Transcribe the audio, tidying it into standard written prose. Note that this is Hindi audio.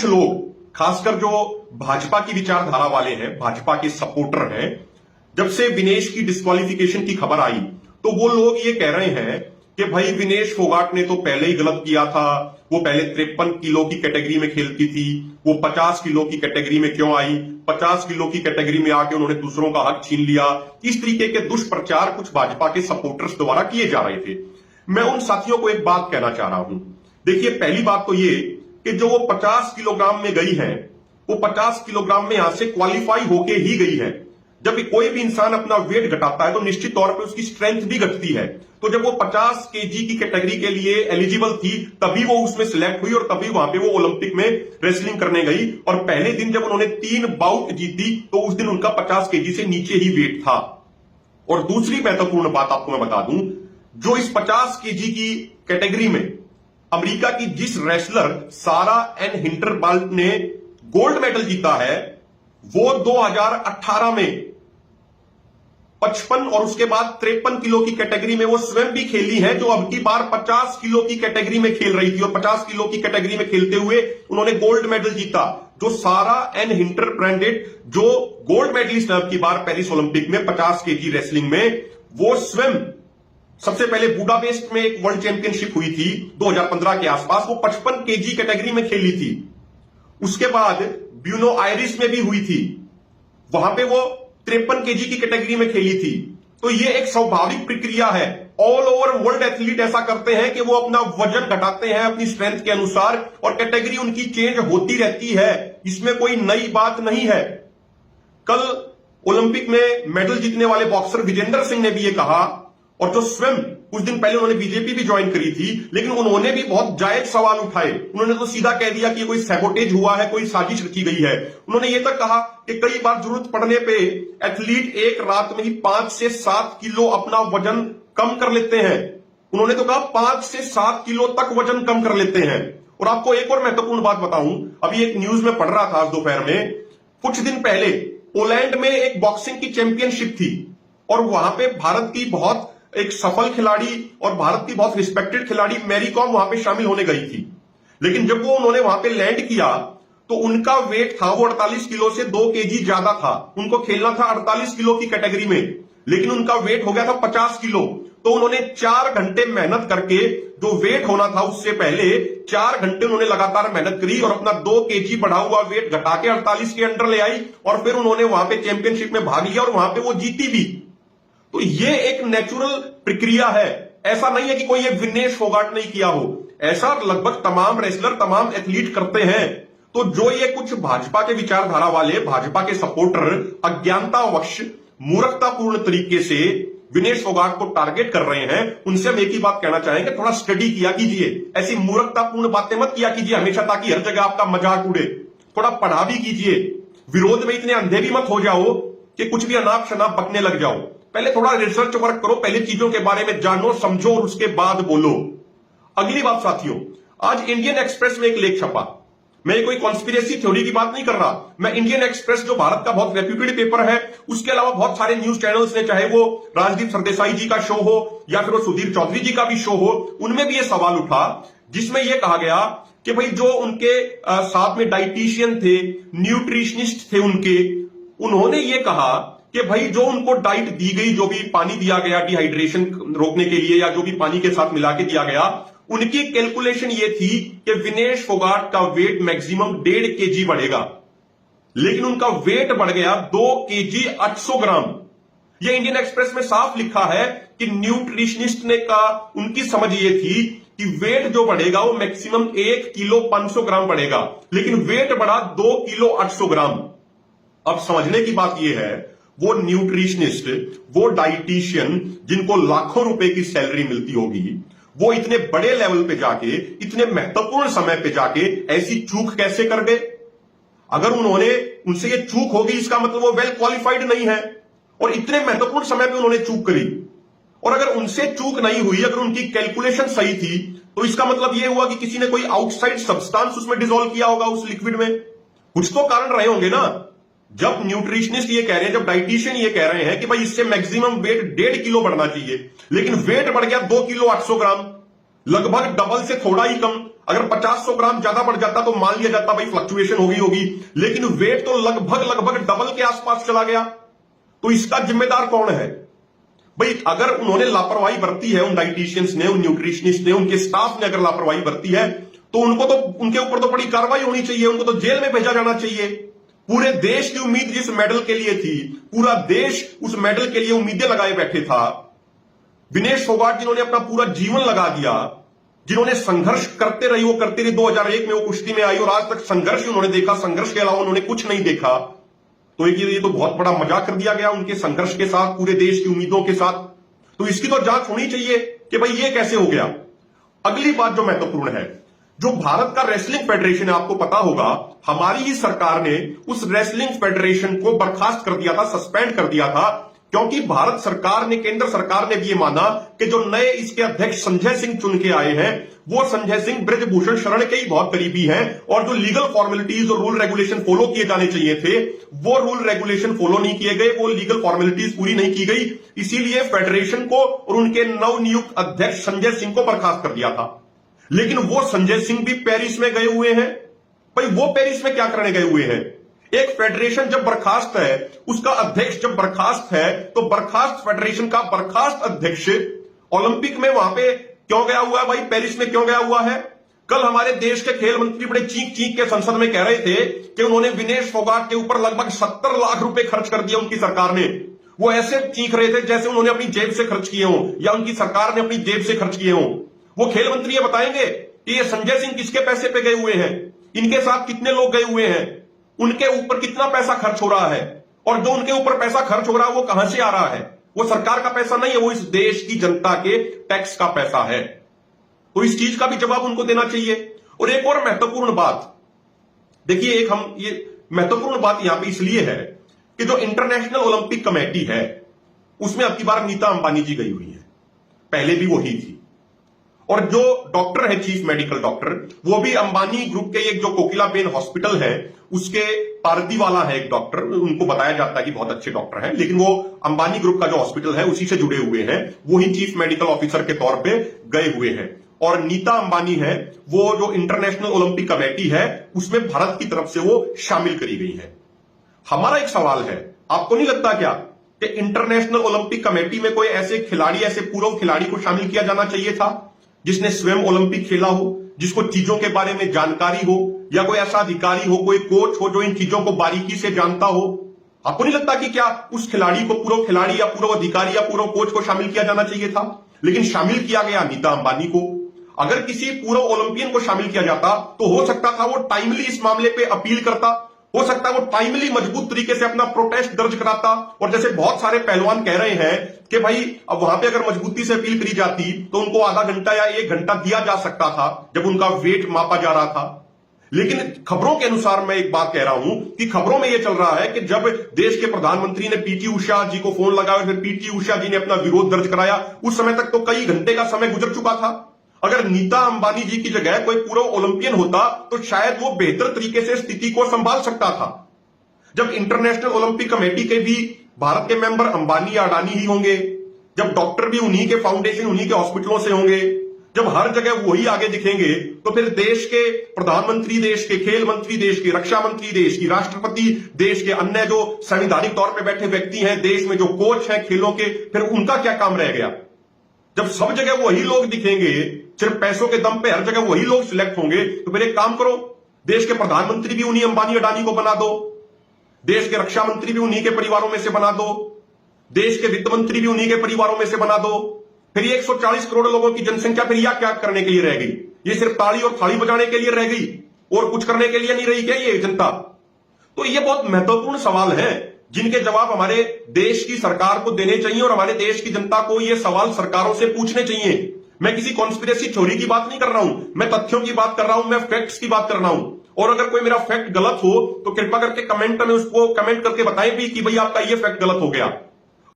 कुछ लोग, खासकर जो भाजपा की विचारधारा वाले हैं, भाजपा के सपोर्टर हैं, जब से विनेश की डिस्क्वालिफिकेशन की खबर आई तो वो लोग ये कह रहे हैं कि भाई विनेश फोगाट ने तो पहले ही गलत किया था, वो पहले 53 किलो की कैटेगरी में खेलती थी, वो 50 किलो की कैटेगरी में क्यों आई, 50 किलो की कैटेगरी में आके उन्होंने दूसरों का हक छीन लिया। इस तरीके के दुष्प्रचार कुछ भाजपा के सपोर्टर्स द्वारा किए जा रहे थे। मैं उन साथियों को एक बात कहना चाह रहा हूं। देखिए, पहली बात तो ये कि जो वो 50 किलोग्राम में गई है, वो 50 किलोग्राम में यहां से क्वालिफाई होके ही गई है। जब कोई भी इंसान अपना वेट घटाता है तो निश्चित तौर पे उसकी स्ट्रेंथ भी घटती है। तो जब वो 50 केजी की कैटेगरी के लिए एलिजिबल थी तभी वो उसमें सिलेक्ट हुई और तभी वहां पे वो ओलंपिक में रेसलिंग करने गई। और पहले दिन जब उन्होंने 3 बाउट जीती तो उस दिन उनका 50 केजी से नीचे ही वेट था। और दूसरी महत्वपूर्ण बात आपको मैं बता दूं, जो इस 50 केजी की कैटेगरी में अमेरिका की जिस रेसलर सारा एन हिंटरबाल्ट ने गोल्ड मेडल जीता है, वो 2018 में 55 और उसके बाद 53 किलो की कैटेगरी में वो स्वयं भी खेली है, जो अब की बार 50 किलो की कैटेगरी में खेल रही थी। और 50 किलो की कैटेगरी में खेलते हुए उन्होंने गोल्ड मेडल जीता। जो सारा एन हिंटर ब्रांडेड, जो गोल्ड मेडलिस्ट है अब की बार पेरिस ओलंपिक में 50 केजी रेसलिंग में, वो स्वयं सबसे पहले बुडापेस्ट में एक वर्ल्ड चैंपियनशिप हुई थी 2015 के आसपास, वो 55 केजी कैटेगरी में खेली थी। उसके बाद ब्यूनो आयरिस में भी हुई थी, वहां पे वो 53 केजी की कैटेगरी में खेली थी। तो ये एक स्वाभाविक प्रक्रिया है। ऑल ओवर वर्ल्ड एथलीट ऐसा करते हैं कि वो अपना वजन घटाते हैं अपनी स्ट्रेंथ के अनुसार और कैटेगरी उनकी चेंज होती रहती है। इसमें कोई नई बात नहीं है। कल ओलंपिक में मेडल जीतने वाले बॉक्सर विजेंद्र सिंह ने भी ये कहा, और जो स्वयं कुछ दिन पहले उन्होंने बीजेपी भी ज्वाइन करी थी, लेकिन उन्होंने भी बहुत जायज सवाल उठाए। उन्होंने तो सीधा कह दिया कि कोई सैबोटेज हुआ है, कोई साजिश रची गई है। उन्होंने ये तक कहा कि कई बार जरूरत पड़ने पे एथलीट एक रात में ही 5 से 7 किलो अपना वजन कम कर लेते हैं। उन्होंने तो कहा 5 से 7 किलो तक वजन कम कर लेते हैं। और आपको एक और महत्वपूर्ण बात बताऊं, अभी एक न्यूज में पढ़ रहा था आज दोपहर में, कुछ दिन पहले पोलैंड में एक बॉक्सिंग की चैंपियनशिप थी और वहां पे भारत की बहुत एक सफल खिलाड़ी और भारत की बहुत रिस्पेक्टेड खिलाड़ी मैरी कॉम वहां पे शामिल होने गई थी। लेकिन जब वो उन्होंने वहां पे लैंड किया तो उनका वेट था, वो 48 किलो से 2 केजी ज्यादा था। उनको खेलना था 48 किलो की कैटेगरी में, लेकिन उनका वेट हो गया था 50 किलो। तो उन्होंने 4 घंटे मेहनत करके, जो वेट होना था उससे पहले 4 घंटे उन्होंने लगातार मेहनत करी और अपना 2 केजी बढ़ा हुआ वेट घटा के 48 के अंडर ले आई और फिर उन्होंने वहां पे चैंपियनशिप में भाग लिया और वहां पे वो जीती भी। तो ये एक नेचुरल प्रक्रिया है। ऐसा नहीं है कि कोई ये विनेश फोगाट नहीं किया हो, ऐसा लगभग तमाम रेसलर, तमाम एथलीट करते हैं। तो जो ये कुछ भाजपा के विचारधारा वाले, भाजपा के सपोर्टर अज्ञानतावश मूर्खतापूर्ण तरीके से विनेश फोगाट को टारगेट कर रहे हैं, उनसे हम एक ही बात कहना चाहेंगे, थोड़ा स्टडी किया कीजिए। ऐसी मूर्खतापूर्ण बातें मत किया कीजिए हमेशा, ताकि हर जगह आपका मजाक उड़े। थोड़ा पढ़ा भी कीजिए। विरोध में इतने अंधे भी मत हो जाओ कि कुछ भी अनाप शनाप बकने लग जाओ। पहले थोड़ा रिसर्च वर्क करो, पहले चीजों के बारे में जानो, समझो और उसके बाद बोलो। अगली बात साथियों, आज इंडियन एक्सप्रेस में एक लेख छपा। मैं कोई कॉन्स्पिरेसी थ्योरी की बात नहीं कर रहा। मैं इंडियन एक्सप्रेस, जो भारत का बहुत रेप्यूटेड पेपर है, उसके अलावा बहुत सारे न्यूज चैनल्स ने, चाहे वो राजदीप सरदेसाई जी का शो हो या फिर वो सुधीर चौधरी जी का भी शो हो, उनमें भी ये सवाल उठा जिसमें यह कहा गया कि भाई जो उनके साथ में डाइटिशियन थे, न्यूट्रिशनिस्ट थे उन्होंने ये कहा कि भाई जो उनको डाइट दी गई, जो भी पानी दिया गया डिहाइड्रेशन रोकने के लिए या जो भी पानी के साथ मिला के दिया गया, उनकी कैलकुलेशन ये थी कि विनेश फोगाट का वेट मैक्सिमम 1.5 केजी बढ़ेगा, लेकिन उनका वेट बढ़ गया 2 केजी 800 ग्राम। ये इंडियन एक्सप्रेस में साफ लिखा है कि न्यूट्रिशनिस्ट ने कहा, उनकी समझ ये थी कि वेट जो बढ़ेगा वो मैक्सिमम 1 किलो 500 ग्राम बढ़ेगा, लेकिन वेट बढ़ा 2 किलो 800 ग्राम। अब समझने की बात यह है, वो न्यूट्रिशनिस्ट, वो डाइटिशियन जिनको लाखों रुपए की सैलरी मिलती होगी, वो इतने बड़े लेवल पे जाके, इतने महत्वपूर्ण समय पे जाके ऐसी चूक कैसे कर गए? अगर उनसे ये चूक होगी, इसका मतलब वो वेल क्वालिफाइड नहीं है और इतने महत्वपूर्ण समय पे उन्होंने चूक करी। और अगर उनसे चूक नहीं हुई, अगर उनकी कैलकुलेशन सही थी, तो इसका मतलब ये हुआ कि किसी ने कोई आउटसाइड सब्सटेंस उसमें डिसॉल्व किया होगा उस लिक्विड में। कुछ तो कारण रहे होंगे ना। जब न्यूट्रिशनिस्ट ये कह रहे हैं, जब डाइटिशियन ये कह रहे हैं कि भाई इससे मैक्सिमम वेट 1.5 किलो बढ़ना चाहिए, लेकिन वेट बढ़ गया 2 किलो 800 ग्राम, लगभग डबल से थोड़ा ही कम। अगर 50-100 ग्राम ज्यादा बढ़ जाता तो मान लिया जाता भाई फ्लक्चुएशन होगी, लेकिन वेट तो लगभग डबल के आसपास चला गया। तो इसका जिम्मेदार कौन है भाई? अगर उन्होंने लापरवाही बरती है, उन डाइटिशियंस ने, उन न्यूट्रिशनिस्ट ने, उनके स्टाफ ने अगर लापरवाही बरती है तो उनके ऊपर तो बड़ी कार्रवाई होनी चाहिए, उनको तो जेल में भेजा जाना चाहिए। पूरे देश की उम्मीद जिस मेडल के लिए थी, पूरा देश उस मेडल के लिए उम्मीदें लगाए बैठे था। विनेश फोगाट जिन्होंने अपना पूरा जीवन लगा दिया, जिन्होंने संघर्ष करते रही, वो करते रही। 2001 में वो कुश्ती में आई और आज तक संघर्ष ही उन्होंने देखा, संघर्ष के अलावा उन्होंने कुछ नहीं देखा। तो ये तो बहुत बड़ा मजाक कर दिया गया उनके संघर्ष के साथ, पूरे देश की उम्मीदों के साथ। तो इसकी तो जांच होनी चाहिए कि भाई ये कैसे हो गया। अगली बात जो महत्वपूर्ण है, जो भारत का रेसलिंग फेडरेशन है, आपको पता होगा हमारी ही सरकार ने उस रेसलिंग फेडरेशन को बर्खास्त कर दिया था, सस्पेंड कर दिया था, क्योंकि भारत सरकार ने, केंद्र सरकार ने भी ये माना कि जो नए इसके अध्यक्ष संजय सिंह चुन के आए हैं, वो संजय सिंह ब्रजभूषण शरण के ही बहुत करीबी हैं और जो लीगल फॉर्मेलिटीज और रूल रेगुलेशन फॉलो किए जाने चाहिए थे, वो रूल रेगुलेशन फॉलो नहीं किए गए, वो लीगल फॉर्मेलिटीज पूरी नहीं की गई। इसीलिए फेडरेशन को और उनके नवनियुक्त अध्यक्ष संजय सिंह को बर्खास्त कर दिया था। लेकिन वो संजय सिंह भी पेरिस में गए हुए हैं। भाई वो पेरिस में क्या करने गए हुए हैं? एक फेडरेशन जब बर्खास्त है, उसका अध्यक्ष जब बर्खास्त है, तो बर्खास्त फेडरेशन का बर्खास्त अध्यक्ष ओलंपिक में वहां पे क्यों गया हुआ है भाई? पेरिस में क्यों गया हुआ है? कल हमारे देश के खेल मंत्री बड़े चीख चीख के संसद में कह रहे थे कि उन्होंने विनेश फोगाट के ऊपर लगभग 70 लाख रुपए खर्च कर दिया उनकी सरकार ने। वो ऐसे चीख रहे थे जैसे उन्होंने अपनी जेब से खर्च किए हों या उनकी सरकार ने अपनी जेब से खर्च किए हों। वो खेल मंत्री ये बताएंगे कि ये संजय सिंह किसके पैसे पे गए हुए हैं, इनके साथ कितने लोग गए हुए हैं, उनके ऊपर कितना पैसा खर्च हो रहा है, और जो उनके ऊपर पैसा खर्च हो रहा है वो कहां से आ रहा है? वो सरकार का पैसा नहीं है, वो इस देश की जनता के टैक्स का पैसा है। तो इस चीज का भी जवाब उनको देना चाहिए। और एक और महत्वपूर्ण बात देखिए, ये महत्वपूर्ण बात यहां पे इसलिए है कि जो इंटरनेशनल ओलंपिक कमेटी है उसमें अब की बार नीता अंबानी जी गई हुई है, पहले भी वही थी। और जो डॉक्टर है, चीफ मेडिकल डॉक्टर, वो भी अंबानी ग्रुप के एक जो कोकिलाबेन हॉस्पिटल है उसके पारदीवाला है एक डॉक्टर। उनको बताया जाता है कि बहुत अच्छे डॉक्टर हैं, लेकिन वो अंबानी ग्रुप का जो हॉस्पिटल है उसी से जुड़े हुए हैं, वही चीफ मेडिकल ऑफिसर के तौर पे गए हुए हैं। और नीता अंबानी है, वो जो इंटरनेशनल ओलंपिक कमेटी है उसमें भारत की तरफ से वो शामिल करी गई है। हमारा एक सवाल है, आपको नहीं लगता क्या कि इंटरनेशनल ओलंपिक कमेटी में कोई ऐसे खिलाड़ी, ऐसे पूर्व खिलाड़ी को शामिल किया जाना चाहिए था जिसने स्वयं ओलंपिक खेला हो, जिसको चीजों के बारे में जानकारी हो, या कोई ऐसा अधिकारी हो, कोई कोच हो जो इन चीजों को बारीकी से जानता हो? आपको नहीं लगता कि क्या उस खिलाड़ी को, पूर्व खिलाड़ी या पूर्व अधिकारी या पूर्व कोच को शामिल किया जाना चाहिए था? लेकिन शामिल किया गया नीता अंबानी को। अगर किसी पूर्व ओलंपियन को शामिल किया जाता तो हो सकता था वो टाइमली इस मामले पे अपील करता, हो सकता है वो टाइमली मजबूत तरीके से अपना प्रोटेस्ट दर्ज कराता। और जैसे बहुत सारे पहलवान कह रहे हैं कि भाई अब वहां पे अगर मजबूती से अपील करी जाती तो उनको आधा घंटा या 1 घंटा दिया जा सकता था जब उनका वेट मापा जा रहा था। लेकिन खबरों के अनुसार मैं एक बात कह रहा हूं कि खबरों में यह चल रहा है कि जब देश के प्रधानमंत्री ने पीटी उषा जी को फोन लगाया और फिर पीटी उषा जी ने अपना विरोध दर्ज कराया, उस समय तक तो कई घंटे का समय गुजर चुका था। अगर नीता अंबानी जी की जगह कोई पूर्व ओलंपियन होता तो शायद वो बेहतर तरीके से स्थिति को संभाल सकता था। जब इंटरनेशनल ओलंपिक कमेटी के भी भारत के मेंबर अंबानी या अडानी ही होंगे, जब डॉक्टर भी उन्हीं के फाउंडेशन, उन्हीं के हॉस्पिटलों से होंगे, जब हर जगह वही आगे दिखेंगे, तो फिर देश के प्रधानमंत्री, देश के खेल मंत्री, देश के रक्षा मंत्री, देश की राष्ट्रपति, देश के अन्य जो संवैधानिक तौर पर बैठे व्यक्ति हैं, देश में जो कोच हैं खेलों के, फिर उनका क्या काम रह गया? जब सब जगह वही लोग दिखेंगे, सिर्फ पैसों के दम पे हर जगह वही लोग सिलेक्ट होंगे, तो फिर एक काम करो, देश के प्रधानमंत्री भी उन्हीं अंबानी अडानी को बना दो, देश के रक्षा मंत्री भी उन्हीं के परिवारों में से बना दो, देश के वित्त मंत्री भी उन्हीं के परिवारों में से बना दो। फिर 140 करोड़ लोगों की जनसंख्या फिर यह क्या करने के लिए रह गई? ये सिर्फ ताली और थाली बजाने के लिए रह गई और कुछ करने के लिए नहीं रही क्या ये जनता? तो ये बहुत महत्वपूर्ण सवाल है जिनके जवाब हमारे देश की सरकार को देने चाहिए और हमारे देश की जनता को ये सवाल सरकारों से पूछने चाहिए। मैं किसी कॉन्स्पिरेसी थ्योरी की बात नहीं कर रहा हूं, मैं तथ्यों की बात कर रहा हूं, मैं फैक्ट्स की बात कर रहा हूं। और अगर कोई मेरा फैक्ट गलत हो तो कृपा करके कमेंट में उसको कमेंट करके बताएं भी कि भाई आपका ये फैक्ट गलत हो गया।